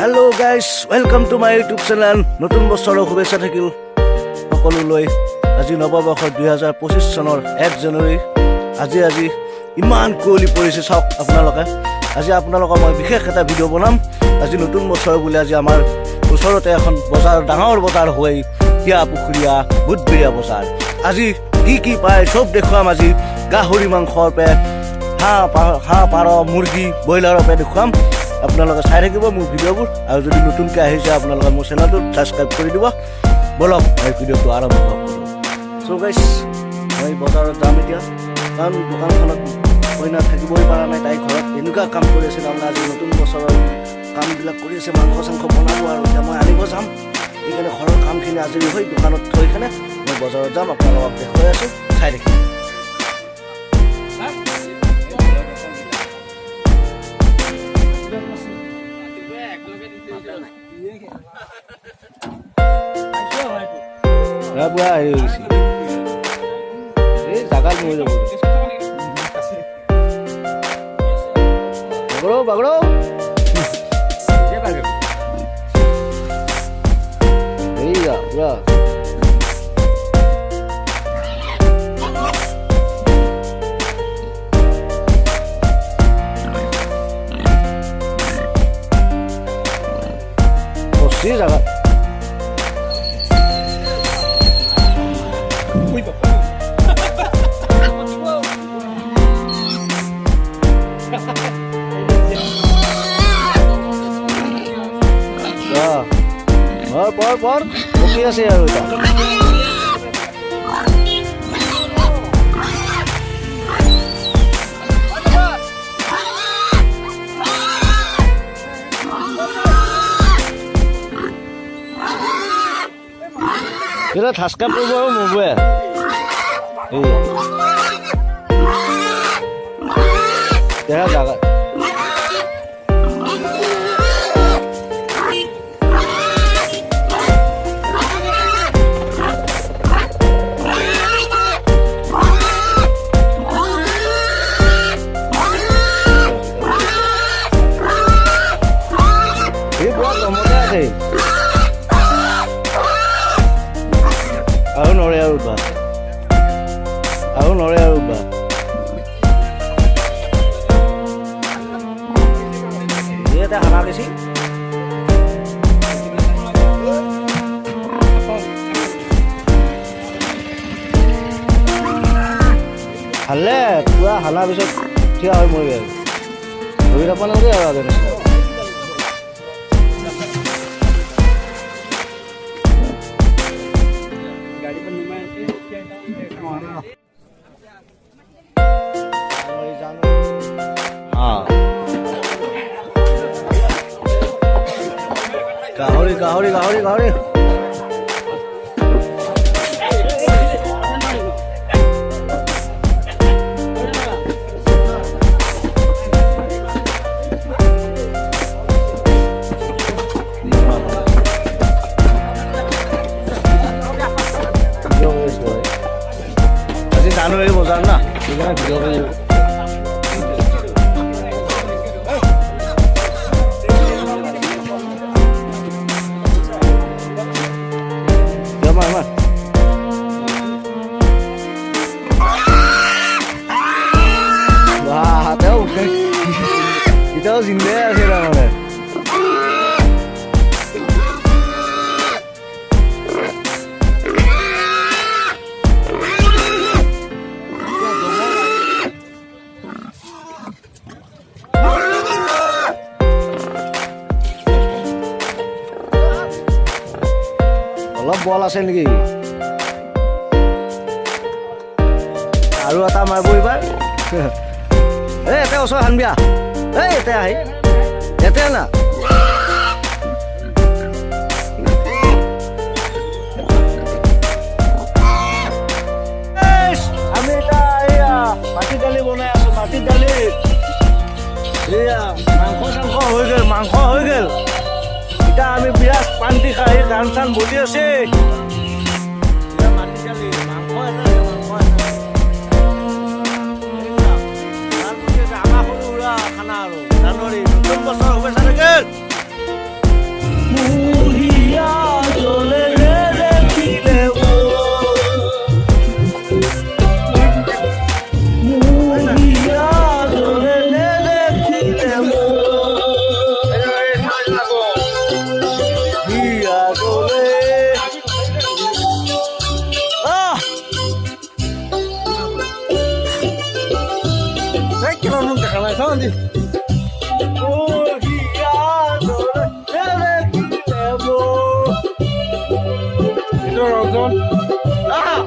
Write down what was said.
Hello guys, welcome to my YouTube channel. নতুন বছৰৰ শুভেচ্ছা থাকিল সকলোলৈ। আজি নৱবৰ্ষ 2025 চনৰ 1 জানুৱাৰী। আজি ইমান কুঁৱলী পৰিছে চাওক আপোনালোকে। আজি আপোনালোকক মই বিশেষ এটা ভিডিঅ' বনাম। আজি নতুন বছৰ বুলি আজি আমাৰ ওচৰতে এখন বজাৰ ডাঙৰ বজাৰ হয় তিয়া পুখুৰীয়া বুধবৰীয়া বজাৰ। আজি কি পায় চব দেখুৱাম। আজি গাহৰি মাংসৰ পে হাঁহ পাৰ মুৰ্গী ব্ৰইলাৰৰ পে দেখুৱাম। আপোনালোকে চাই থাকিব মোৰ ভিডিঅ'বোৰ আৰু যদি নতুনকৈ আহিছে আপোনালোকে মোৰ চেনেলটো ছাবস্ক্ৰাইব কৰি দিব। বলক এই ভিডিঅ'টো আৰম্ভ কৰোঁ। চ' গাইছ মই বজাৰত যাম এতিয়া, কাৰণ দোকানখনত কইনা থাকিবই পৰা নাই। তাই ঘৰত এনেকুৱা কাম কৰি আছে, তাৰমানে আজি নতুন বছৰৰ কামবিলাক কৰি আছে, মাংস চাংস বনাব আৰু এতিয়া মই আনিব যাম। সেইকাৰণে ঘৰৰ কামখিনি আজৰি হৈ দোকানত থৈ কিনে মই বজাৰত যাম। আপোনালোকক দেখুৱাই আছোঁ, চাই থাকিম। পুৰা হেৰি হৈছে এই জাগাত লৈ যাব বাগৰ এইয়া পুৰা বস্তি জাগাত পৰ বকি আছে আৰু এটা এটা ঠাচকা পৰিব আৰু মৰবই দেখা জাগা আৰু নৰে আৰু উঠবা এটা হানা বেছি হালে পুৰা হানা পিছত থিয়া হৈ মৰি গ'ল। ধৰি নাপা নালাগে আৰু আগৰ নিচিনা। গাহৰি আজি জানুৱাৰী বজাৰ না, সেইকাৰণে ভিডিঅ' কৰি এটাও জিন্দে আছে তাৰমানে। অলপ বল আছে নেকি? আৰু এটা মাৰিব এইবাৰ। এই এটা ওচৰ হানবিয়া এই এতে আহি এতে না আমি এটা এয়া মাটি দালি বনাই আছো। মাটি দালি এয়া মাংস হৈ গ'ল। এতিয়া আমি বিৰাট পান্তি খাই গান চান বলি আছে। মাটি দালি মাংস খানা আৰু জানুৱাৰী নতুন বছৰ শুভেচ্ছা থাকিল। বান্ধি ৰজন